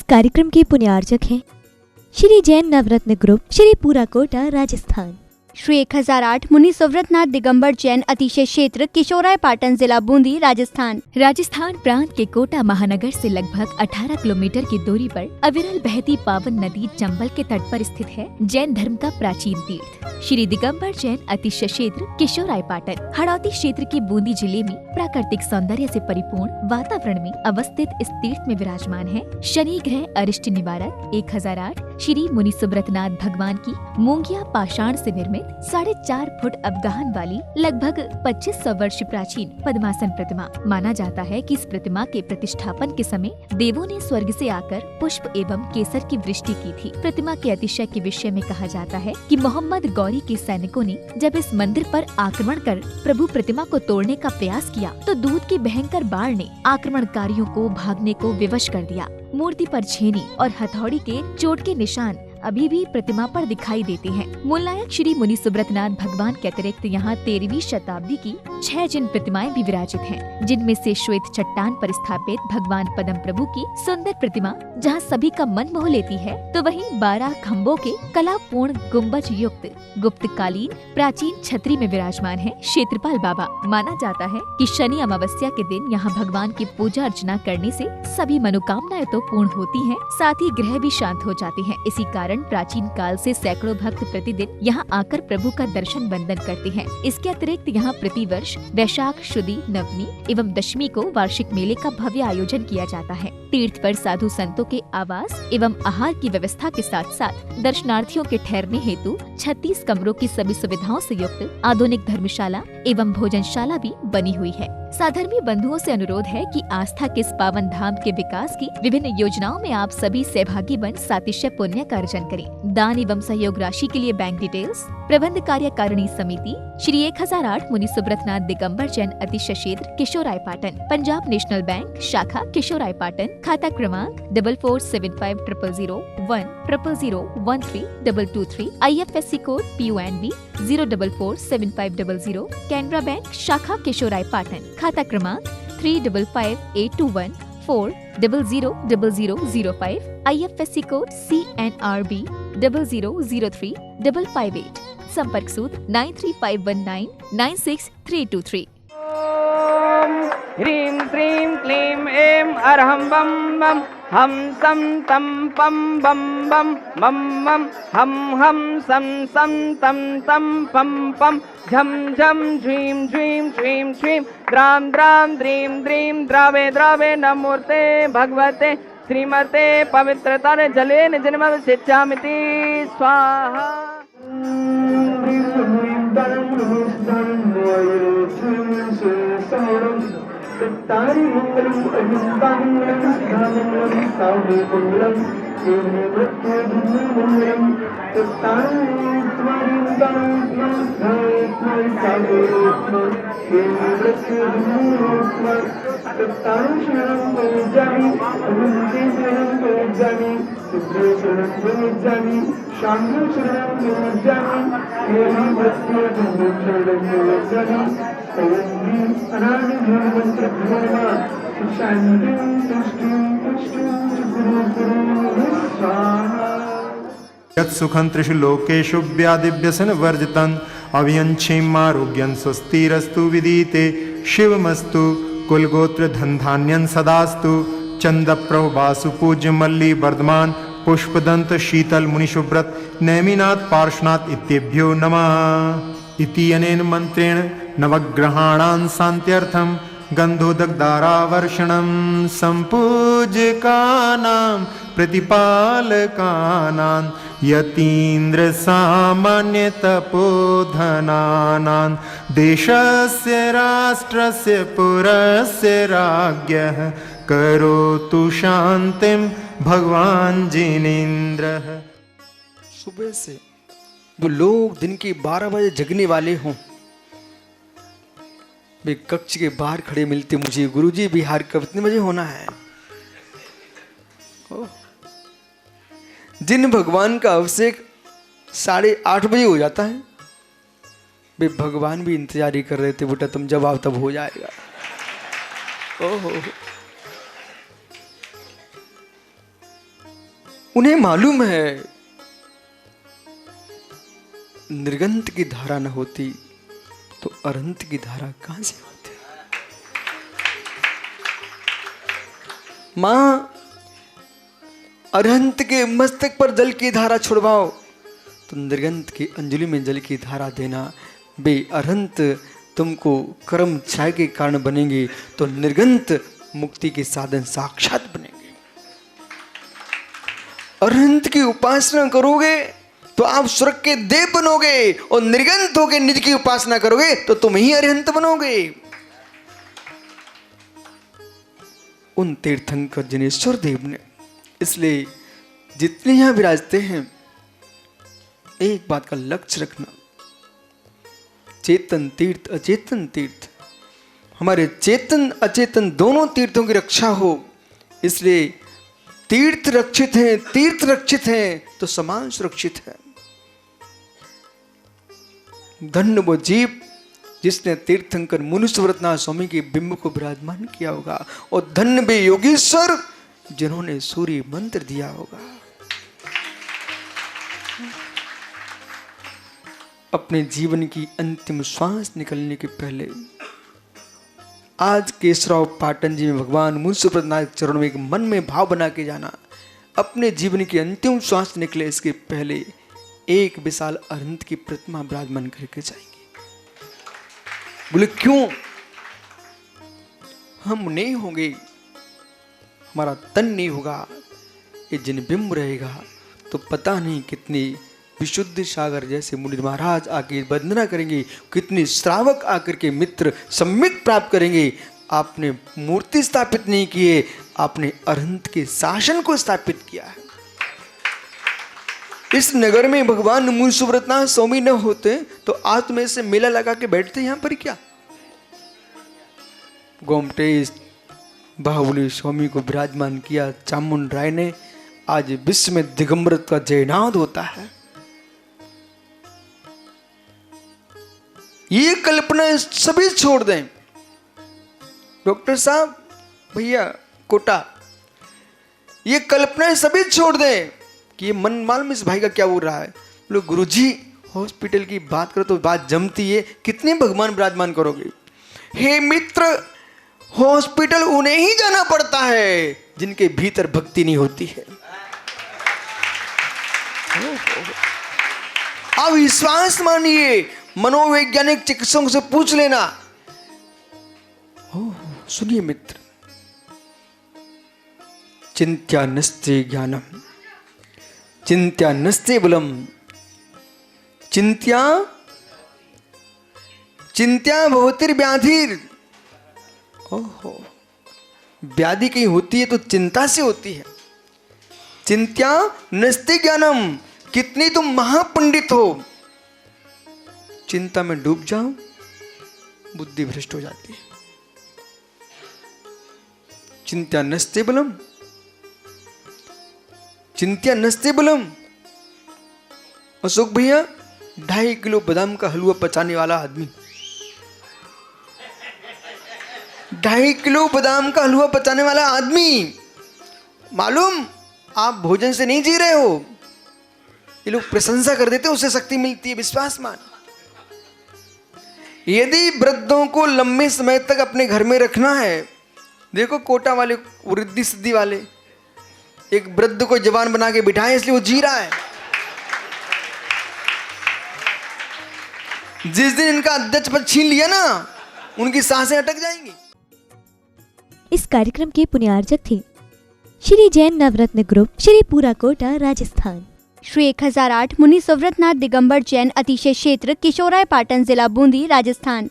कार्यक्रम के पुण्यार्चक हैं श्री जैन नवरत्न ग्रुप, श्री पूरा कोटा, राजस्थान। श्री 1008 मुनि सुव्रतनाथ दिगंबर जैन अतिशय क्षेत्र, किशोराय पाटन, जिला बूंदी, राजस्थान। राजस्थान प्रांत के कोटा महानगर से लगभग 18 किलोमीटर की दूरी पर अविरल बहती पावन नदी चंबल के तट पर स्थित है जैन धर्म का प्राचीन तीर्थ श्री दिगंबर जैन अतिशय क्षेत्र, किशोराय पाटन। हड़ौती क्षेत्र के बूंदी जिले में प्राकृतिक सौंदर्य से परिपूर्ण वातावरण में अवस्थित इस तीर्थ में विराजमान है शनि ग्रह अरिष्ट निवारक 1008 श्री मुनि सुब्रतनाथ भगवान की मूंगिया पाषाण से निर्मित 4.5 फुट अवगाहन वाली लगभग 2500 वर्ष प्राचीन पद्मासन प्रतिमा। माना जाता है कि इस प्रतिमा के प्रतिष्ठापन के समय देवों ने स्वर्ग से आकर पुष्प एवं केसर की वृष्टि की थी। प्रतिमा के अतिशय के विषय में कहा जाता है कि मोहम्मद गौरी के सैनिकों ने जब इस मंदिर पर आक्रमण कर प्रभु प्रतिमा को तोड़ने का प्रयास किया तो दूध की भयंकर बाढ़ ने आक्रमणकारियों को भागने को विवश कर दिया। मूर्ति पर छेनी और हथौड़ी के चोट के निशान अभी भी प्रतिमा पर दिखाई देते हैं। मूलनायक श्री मुनि सुब्रतनाथ भगवान के अतिरिक्त यहाँ 13वीं शताब्दी की 6 जिन प्रतिमाएं भी विराजित हैं, जिनमें से श्वेत चट्टान पर स्थापित भगवान पद्म प्रभु की सुंदर प्रतिमा जहाँ सभी का मन मोह लेती है, तो वहीं 12 खम्भों के कलापूर्ण गुम्बज युक्त गुप्तकालीन प्राचीन छतरी में विराजमान है क्षेत्रपाल बाबा। माना जाता है कि शनि अमावस्या के दिन यहाँ भगवान की पूजा अर्चना करने से सभी मनोकामनाएं तो पूर्ण होती हैं, साथ ही ग्रह भी शांत हो जाते हैं। इसी कारण प्राचीन काल से सैकड़ों भक्त प्रतिदिन यहाँ आकर प्रभु का दर्शन वंदन करते हैं। इसके अतिरिक्त यहाँ प्रतिवर्ष वैशाख शुदी नवमी एवं दशमी को वार्षिक मेले का भव्य आयोजन किया जाता है। तीर्थ पर साधु संतों के आवास एवं आहार की व्यवस्था के साथ साथ दर्शनार्थियों के ठहरने हेतु 36 कमरों की सभी सुविधाओं से युक्त आधुनिक धर्मशाला एवं भोजनशाला भी बनी हुई है। साधर्मी बंधुओं से अनुरोध है कि आस्था के इस पावन धाम के विकास की विभिन्न योजनाओं में आप सभी सहभागी बन सातिशय पुण्य का अर्जन करें। दान एवं सहयोग राशि के लिए बैंक डिटेल्स प्रबंध कार्यकारिणी समिति श्री 1008 मुनि सुब्रतनाथ दिगंबर जैन अतिशय क्षेत्र, किशोराय पाटन, पंजाब नेशनल बैंक शाखा किशोराय पाटन, खाता क्रमांक 4475000100132223, IFSC code PUNB 0447500, Canara bank शाखा किशोराय पाटन, खाता क्रमांक 358214000005, IFSC कोड CNRB 0003558, संपर्क सूत्र 9351996323। ह्रीं श्रीं क्लीं ऐं अरहं बम बम हम सम तम पम बम बम मम मम हम सम तम तम पम पम झम झम झ्रीं झ्रीं श्रीं श्रीं द्रां द्रां द्रीं द्रीं द्रावे द्रावे नमोर्ते भगवते श्रीमते पवित्रतर जलेन जन्मवसिष्यामिति स्वाहा। तारि मंगलम अहिंसामंगलम सिद्धामंगलम सावे मंगलम केवले मृत्युधुम्म मंगलम तारि त्वरि मंगलम त्वरि सावे केवले मृत्युधुम्म तारि शरणं गजामि अहंते शरणं गजामि सिद्धे शरणं गजामि शांति शरणं गजामि केवले मृत्युधुम्म शरणं गजामि यत्सुखं त्रिषु लोकेषु व्याधिव्यसन वर्जितं अभियंक्षेमारोग्यं स्वस्तिरस्तु विदिते शिवमस्तु कुलगोत्र धनधान्यं सदास्तु चंदप्रभ वासु पूज्य मल्ली वर्धमान पुष्पदंत शीतल मुनिशुव्रत नैमिनाथ पार्श्वनाथ इत्येभ्यो नमः। इति अनेन मंत्रेण नवग्रहाणां शान्त्यर्थं गन्धोदकदारावर्षणं सम्पूज्यकानां प्रतिपालकानां यतीन्द्रसामान्यतपोधनानां देशस्य राष्ट्रस्य पुरस्य राज्ञः करोतु शान्तिं भगवान जिनेन्द्रः। सुबह से जो लोग दिन के 12 बजे जगने वाले हों, वे कक्ष के बाहर खड़े मिलते मुझे, गुरुजी बिहार कब कितने बजे होना है। जिन भगवान का अभिषेक 8:30 बजे हो जाता है, वे भगवान भी इंतजार ही कर रहे थे, बेटा तुम जब आओ तब हो जाएगा। ओहो उन्हें मालूम है निर्गंत की धारा न होती तो अरंत की धारा कहां से होती। मां अरहंत के मस्तक पर जल की धारा छुड़वाओ तो निर्गंत की अंजलि में जल की धारा देना। बे अरहंत तुमको कर्म क्षय के कारण बनेंगे तो निर्गंत मुक्ति के साधन साक्षात बनेंगे। अरहंत की उपासना करोगे तो आप स्वर्ग के देव बनोगे और निर्गंत होकर निज की उपासना करोगे तो तुम ही अरहंत बनोगे। उन तीर्थंकर जिनेश्वर देव ने, इसलिए जितने यहां विराजते हैं एक बात का लक्ष्य रखना, चेतन तीर्थ अचेतन तीर्थ, हमारे चेतन अचेतन दोनों तीर्थों की रक्षा हो। इसलिए तीर्थ रक्षित हैं, तीर्थ रक्षित हैं तो समाज सुरक्षित है। धन्य वो जीव जिसने तीर्थंकर मुनीश्वरनाथ स्वामी के बिंब को विराजमान किया होगा, और धन्य वे योगीश्वर जिन्होंने सूर्य मंत्र दिया होगा। अपने जीवन की अंतिम श्वास निकलने के पहले आज केशवराव पाटन जी में भगवान मुनीश्वरनाथ के चरणों में एक मन में भाव बना के जाना, अपने जीवन की अंतिम श्वास निकले इसके पहले एक विशाल अरहंत की प्रतिमा विराजमान करके जाएंगे। बोले क्यों? हम नहीं होंगे, हमारा तन नहीं होगा, ये जिन बिंब रहेगा तो पता नहीं कितनी विशुद्ध सागर जैसे मुनि महाराज आके वंदना करेंगे, कितने श्रावक आकर के मित्र सम्मित प्राप्त करेंगे। आपने मूर्ति स्थापित नहीं किए, आपने अरहंत के शासन को स्थापित किया है। इस नगर में भगवान मुनीश्वरनाथ स्वामी न होते तो आज तुम्हें से मेला लगा के बैठते यहां पर क्या? गोमटेश बाहुबली स्वामी को विराजमान किया चामुंड राय ने। आज विश्व में दिगंबरत का जयनाद होता है। ये कल्पना सभी छोड़ दें। डॉक्टर साहब, भैया कोटा, ये कल्पना सभी छोड़ दें कि ये मन मालूम इस भाई का क्या बोल रहा है। लोग गुरुजी हॉस्पिटल की बात करो तो बात जमती है, कितने भगवान विराजमान करोगे? हे मित्र, हॉस्पिटल उन्हें ही जाना पड़ता है जिनके भीतर भक्ति नहीं होती है। आप विश्वास मानिए, मनोवैज्ञानिक चिकित्सकों से पूछ लेना। सुनिए मित्र, चिंत्या नस्ते ज्ञानम, चिंत्या नस्ते बलम, चिंत्या चिंत्या भवतिर व्याधिर। ओहो, व्याधि कहीं होती है तो चिंता से होती है। चिंत्या नस्ते ज्ञानम, कितनी तुम महापंडित हो, चिंता में डूब जाओ बुद्धि भ्रष्ट हो जाती है। चिंत्या नस्ते बलम, चिंत्या नस्ते बलम। अशोक भैया 2.5 किलो बादाम का हलवा पचाने वाला आदमी, 2.5 किलो बादाम का हलवा पचाने वाला आदमी, मालूम आप भोजन से नहीं जी रहे हो। ये लोग प्रशंसा कर देते हैं, उससे शक्ति मिलती है। विश्वास मान, यदि वृद्धों को लंबे समय तक अपने घर में रखना है, देखो कोटा वाले वृद्धि सिद्धि वाले एक वृद्ध को जवान बना के बिठाए, इसलिए वो जी रहा है। जिस दिन इनका अध्यक्ष पद छीन लिया ना, उनकी सांसें अटक जाएंगी। इस कार्यक्रम के पुण्यार्जक थे श्री जैन नवरत्न ग्रुप, श्री पूरा कोटा, राजस्थान। श्री 1008 मुनि सुव्रतनाथ दिगंबर जैन अतिशय क्षेत्र, किशोराय पाटन, जिला बूंदी, राजस्थान।